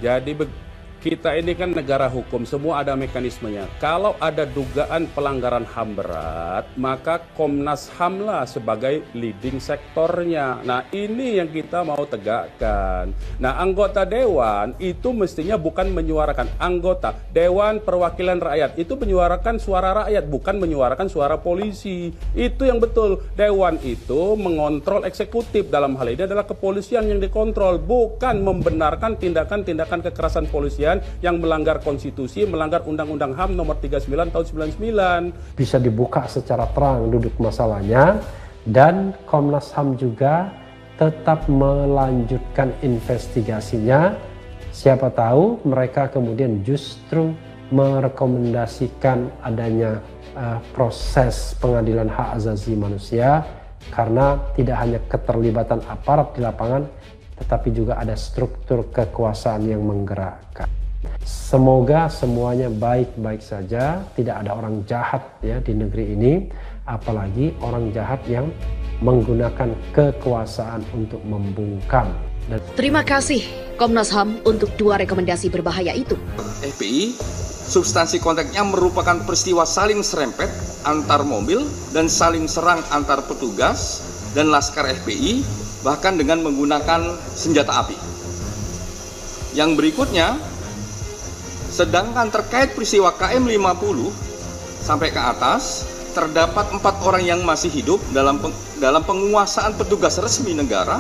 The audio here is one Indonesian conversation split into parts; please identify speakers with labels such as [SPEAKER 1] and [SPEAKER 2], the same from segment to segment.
[SPEAKER 1] Jadi kita ini kan negara hukum, semua ada mekanismenya. Kalau ada dugaan pelanggaran HAM berat, maka Komnas HAM lah sebagai leading sektornya. Nah, ini yang kita mau tegakkan. Nah, anggota dewan itu mestinya bukan menyuarakan, anggota Dewan Perwakilan Rakyat itu menyuarakan suara rakyat, bukan menyuarakan suara polisi. Itu yang betul. Dewan itu mengontrol eksekutif, dalam hal ini adalah kepolisian yang dikontrol, bukan membenarkan tindakan-tindakan kekerasan polisian yang melanggar konstitusi, melanggar Undang-Undang HAM nomor 39 tahun 99.
[SPEAKER 2] Bisa dibuka secara terang duduk masalahnya, dan Komnas HAM juga tetap melanjutkan investigasinya. Siapa tahu mereka kemudian justru merekomendasikan adanya proses pengadilan hak asasi manusia, karena tidak hanya keterlibatan aparat di lapangan, tetapi juga ada struktur kekuasaan yang menggerakkan. Semoga semuanya baik-baik saja, tidak ada orang jahat ya di negeri ini, apalagi orang jahat yang menggunakan kekuasaan untuk membungkam.
[SPEAKER 3] Terima kasih Komnas HAM untuk 2 rekomendasi berbahaya itu.
[SPEAKER 4] FPI, substansi konteksnya merupakan peristiwa saling serempet antar mobil dan saling serang antar petugas dan laskar FPI, bahkan dengan menggunakan senjata api. Yang berikutnya, sedangkan terkait peristiwa KM 50 sampai ke atas, terdapat 4 orang yang masih hidup dalam penguasaan petugas resmi negara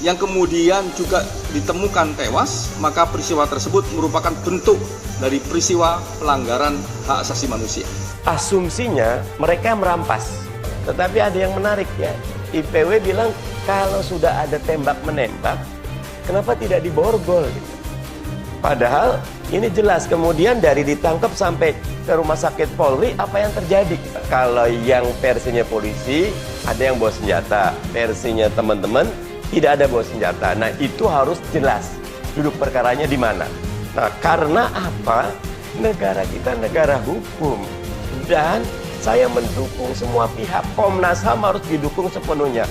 [SPEAKER 4] yang kemudian juga ditemukan tewas, maka peristiwa tersebut merupakan bentuk dari peristiwa pelanggaran hak asasi manusia.
[SPEAKER 5] Asumsinya mereka merampas, tetapi ada yang menarik ya. IPW bilang kalau sudah ada tembak menembak, kenapa tidak diborgol? Padahal ini jelas, kemudian dari ditangkap sampai ke rumah sakit Polri, apa yang terjadi? Kalau yang versinya polisi, ada yang bawa senjata. Versinya teman-teman, tidak ada bawa senjata. Nah, itu harus jelas duduk perkaranya di mana. Nah, karena apa? Negara kita negara hukum. Dan saya mendukung semua pihak. Komnas HAM harus didukung sepenuhnya.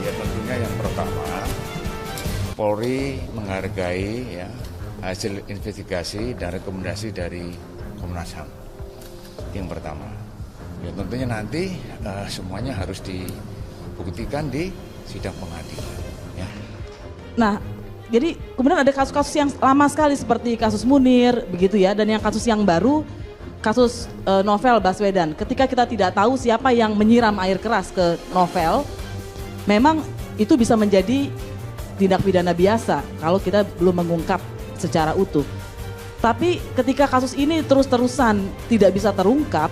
[SPEAKER 6] Ya, tentunya yang pertama, Polri menghargai ya hasil investigasi dan rekomendasi dari Komnas HAM. Yang pertama, ya tentunya nanti semuanya harus dibuktikan di sidang pengadilan. Ya.
[SPEAKER 7] Nah, jadi kemudian ada kasus-kasus yang lama sekali seperti kasus Munir, begitu ya, dan yang kasus yang baru, kasus Novel Baswedan. Ketika kita tidak tahu siapa yang menyiram air keras ke Novel, memang itu bisa menjadi tindak pidana biasa kalau kita belum mengungkap secara utuh. Tapi ketika kasus ini terus-terusan tidak bisa terungkap,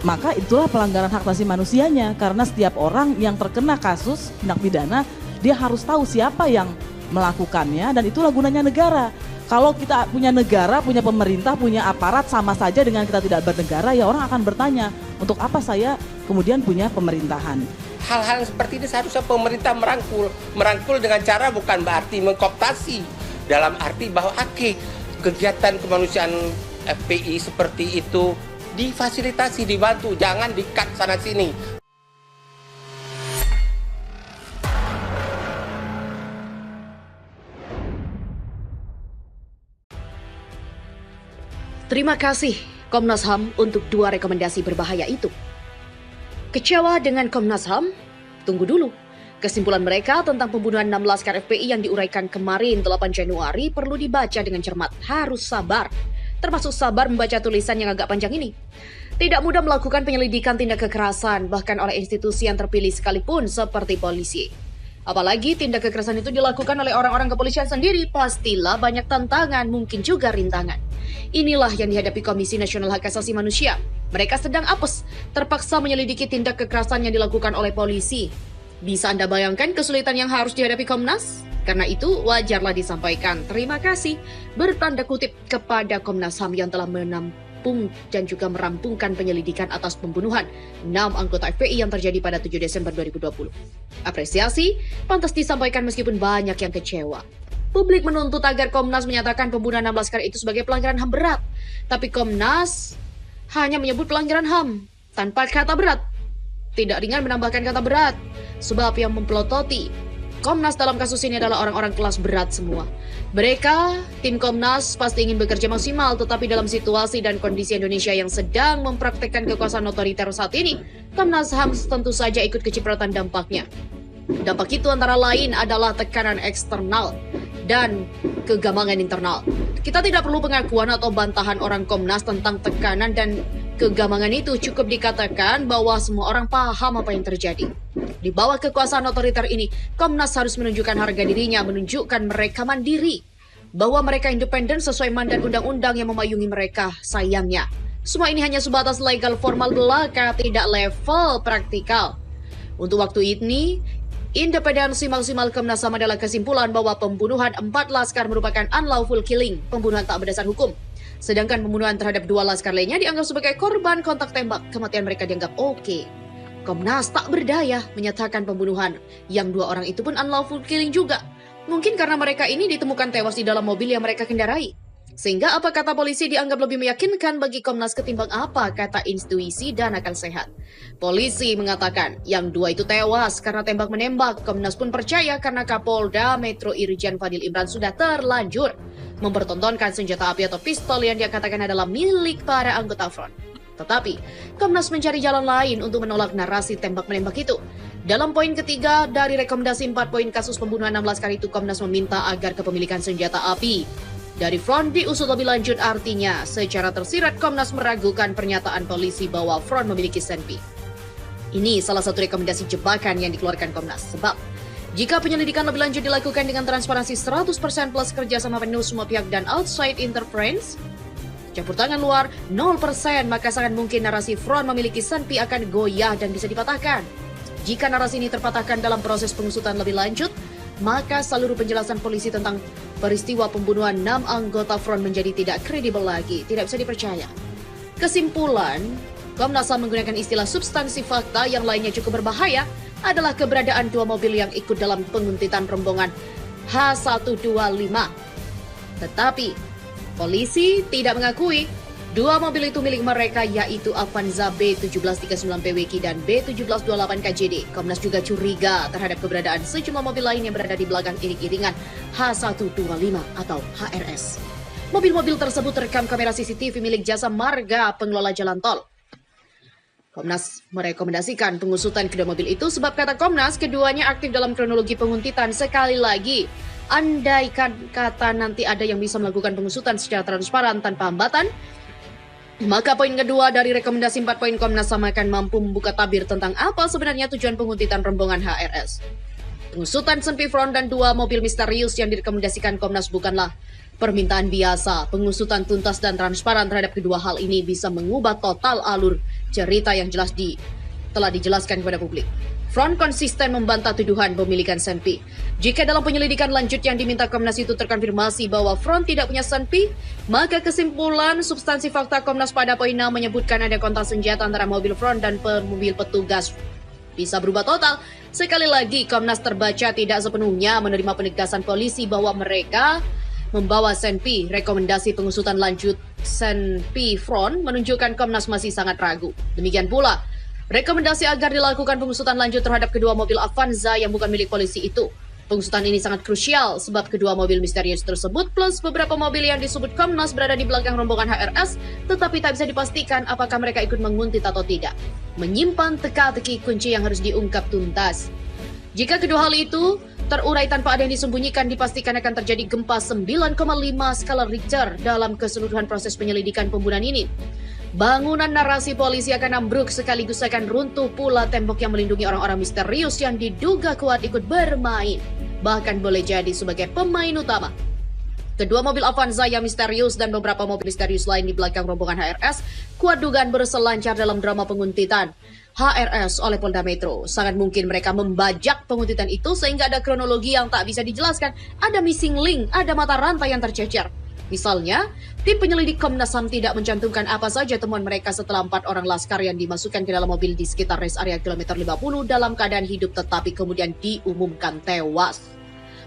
[SPEAKER 7] maka itulah pelanggaran hak asasi manusianya, karena setiap orang yang terkena kasus tindak pidana, dia harus tahu siapa yang melakukannya, dan itulah gunanya negara. Kalau kita punya negara, punya pemerintah, punya aparat, sama saja dengan kita tidak bernegara, ya orang akan bertanya, untuk apa saya kemudian punya pemerintahan?
[SPEAKER 8] Hal-hal seperti ini seharusnya pemerintah merangkul dengan cara bukan berarti mengkooptasi, dalam arti bahwa kegiatan kemanusiaan FPI seperti itu difasilitasi, dibantu, jangan di-cut sana sini.
[SPEAKER 3] Terima kasih Komnas HAM untuk 2 rekomendasi berbahaya itu. Kecewa dengan Komnas HAM? Tunggu dulu. Kesimpulan mereka tentang pembunuhan 6 laskar FPI yang diuraikan kemarin 8 Januari perlu dibaca dengan cermat. Harus sabar. Termasuk sabar membaca tulisan yang agak panjang ini. Tidak mudah melakukan penyelidikan tindak kekerasan, bahkan oleh institusi yang terpilih sekalipun seperti polisi. Apalagi tindak kekerasan itu dilakukan oleh orang-orang kepolisian sendiri, pastilah banyak tantangan, mungkin juga rintangan. Inilah yang dihadapi Komisi Nasional Hak Asasi Manusia. Mereka sedang apes, terpaksa menyelidiki tindak kekerasan yang dilakukan oleh polisi. Bisa Anda bayangkan kesulitan yang harus dihadapi Komnas? Karena itu wajarlah disampaikan terima kasih bertanda kutip kepada Komnas HAM yang telah menampung dan juga merampungkan penyelidikan atas pembunuhan 6 anggota FPI yang terjadi pada 7 Desember 2020. Apresiasi pantas disampaikan meskipun banyak yang kecewa. Publik menuntut agar Komnas menyatakan pembunuhan 6 laskar itu sebagai pelanggaran HAM berat. Tapi Komnas hanya menyebut pelanggaran HAM tanpa kata berat. Tidak ringan menambahkan kata berat. Sebab yang mempelototi Komnas dalam kasus ini adalah orang-orang kelas berat semua. Mereka, tim Komnas, pasti ingin bekerja maksimal, tetapi dalam situasi dan kondisi Indonesia yang sedang mempraktekkan kekuasaan otoriter saat ini, Komnas HAM tentu saja ikut kecipratan dampaknya. Dampak itu antara lain adalah tekanan eksternal dan kegamangan internal. Kita tidak perlu pengakuan atau bantahan orang Komnas tentang tekanan dan kegamangan itu, cukup dikatakan bahwa semua orang paham apa yang terjadi. Di bawah kekuasaan otoriter ini, Komnas harus menunjukkan harga dirinya, menunjukkan mereka mandiri, bahwa mereka independen sesuai mandat undang-undang yang memayungi mereka. Sayangnya, semua ini hanya sebatas legal formal belaka, tidak level praktikal. Untuk waktu ini, independensi maksimal Komnas HAM adalah kesimpulan bahwa pembunuhan 4 laskar merupakan unlawful killing, pembunuhan tak berdasar hukum. Sedangkan pembunuhan terhadap 2 laskar lainnya dianggap sebagai korban kontak tembak. Kematian mereka dianggap oke. Komnas tak berdaya menyatakan pembunuhan yang 2 orang itu pun unlawful killing juga. Mungkin karena mereka ini ditemukan tewas di dalam mobil yang mereka kendarai. Sehingga apa kata polisi dianggap lebih meyakinkan bagi Komnas ketimbang apa kata intuisi dan akal sehat. Polisi mengatakan yang 2 itu tewas karena tembak-menembak. Komnas pun percaya karena Kapolda Metro Irjen Fadil Imran sudah terlanjur mempertontonkan senjata api atau pistol yang dia katakan adalah milik para anggota front. Tetapi, Komnas mencari jalan lain untuk menolak narasi tembak-menembak itu. Dalam poin ketiga dari rekomendasi 4 poin kasus pembunuhan 6 laskar itu, Komnas meminta agar kepemilikan senjata api dari front diusut lebih lanjut. Artinya, secara tersirat Komnas meragukan pernyataan polisi bahwa front memiliki senpi. Ini salah satu rekomendasi jebakan yang dikeluarkan Komnas. Sebab, jika penyelidikan lebih lanjut dilakukan dengan transparansi 100% plus kerjasama penuh semua pihak dan outside interference, campur tangan luar 0%, maka sangat mungkin narasi front memiliki senpi akan goyah dan bisa dipatahkan. Jika narasi ini terpatahkan dalam proses pengusutan lebih lanjut, maka seluruh penjelasan polisi tentang peristiwa pembunuhan 6 anggota front menjadi tidak kredibel lagi, tidak bisa dipercaya. Kesimpulan, Komnas HAM menggunakan istilah substansi fakta yang lainnya cukup berbahaya adalah keberadaan 2 mobil yang ikut dalam penguntitan rombongan H125. Tetapi, polisi tidak mengakui 2 mobil itu milik mereka, yaitu Avanza B1739 PWK dan B1728 KJD. Komnas juga curiga terhadap keberadaan sejumlah mobil lain yang berada di belakang iring-iringan H125 atau HRS. Mobil-mobil tersebut terekam kamera CCTV milik Jasa Marga pengelola jalan tol. Komnas merekomendasikan pengusutan kedua mobil itu sebab kata Komnas, keduanya aktif dalam kronologi penguntitan. Sekali lagi, andaikan kata nanti ada yang bisa melakukan pengusutan secara transparan tanpa hambatan, maka poin kedua dari rekomendasi 4 poin Komnas HAM akan mampu membuka tabir tentang apa sebenarnya tujuan penguntitan rombongan HRS. Pengusutan senpi front dan 2 mobil misterius yang direkomendasikan Komnas bukanlah permintaan biasa. Pengusutan tuntas dan transparan terhadap kedua hal ini bisa mengubah total alur cerita yang telah dijelaskan kepada publik. Front konsisten membantah tuduhan pemilikan senpi. Jika dalam penyelidikan lanjut yang diminta Komnas itu terkonfirmasi bahwa Front tidak punya senpi, maka kesimpulan substansi fakta Komnas pada poin 6 menyebutkan ada kontak senjata antara mobil Front dan mobil petugas bisa berubah total. Sekali lagi, Komnas terbaca tidak sepenuhnya menerima penegasan polisi bahwa mereka membawa senpi. Rekomendasi pengusutan lanjut senpi Front menunjukkan Komnas masih sangat ragu. Demikian pula rekomendasi agar dilakukan pengusutan lanjut terhadap kedua mobil Avanza yang bukan milik polisi itu. Pengusutan ini sangat krusial sebab kedua mobil misterius tersebut plus beberapa mobil yang disebut Komnas berada di belakang rombongan HRS, tetapi tak bisa dipastikan apakah mereka ikut menguntit atau tidak. Menyimpan teka-teki kunci yang harus diungkap tuntas. Jika kedua hal itu terurai tanpa ada yang disembunyikan, dipastikan akan terjadi gempa 9,5 skala Richter dalam keseluruhan proses penyelidikan pembunuhan ini. Bangunan narasi polisi akan ambruk sekaligus akan runtuh pula tembok yang melindungi orang-orang misterius yang diduga kuat ikut bermain, bahkan boleh jadi sebagai pemain utama. Kedua mobil Avanza yang misterius dan beberapa mobil misterius lain di belakang rombongan HRS kuat dugaan berselancar dalam drama penguntitan HRS oleh Polda Metro. Sangat mungkin mereka membajak penguntitan itu sehingga ada kronologi yang tak bisa dijelaskan, ada missing link, ada mata rantai yang tercecer. Misalnya, tim penyelidik Komnas HAM tidak mencantumkan apa saja temuan mereka setelah 4 orang laskar yang dimasukkan ke dalam mobil di sekitar rest area kilometer 50 dalam keadaan hidup tetapi kemudian diumumkan tewas.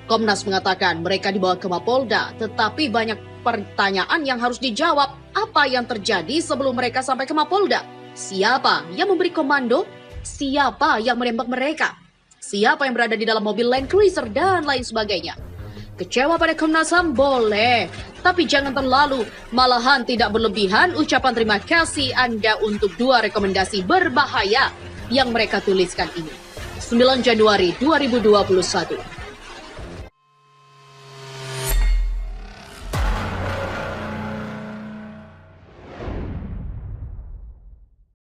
[SPEAKER 3] Komnas mengatakan mereka dibawa ke Mapolda, tetapi banyak pertanyaan yang harus dijawab. Apa yang terjadi sebelum mereka sampai ke Mapolda? Siapa yang memberi komando? Siapa yang menembak mereka? siapa yang berada di dalam mobil Land Cruiser, dan lain sebagainya. Kecewa pada Komnas HAM boleh, tapi jangan terlalu, malahan tidak berlebihan ucapan terima kasih Anda untuk 2 rekomendasi berbahaya yang mereka tuliskan ini. 9 Januari 2021.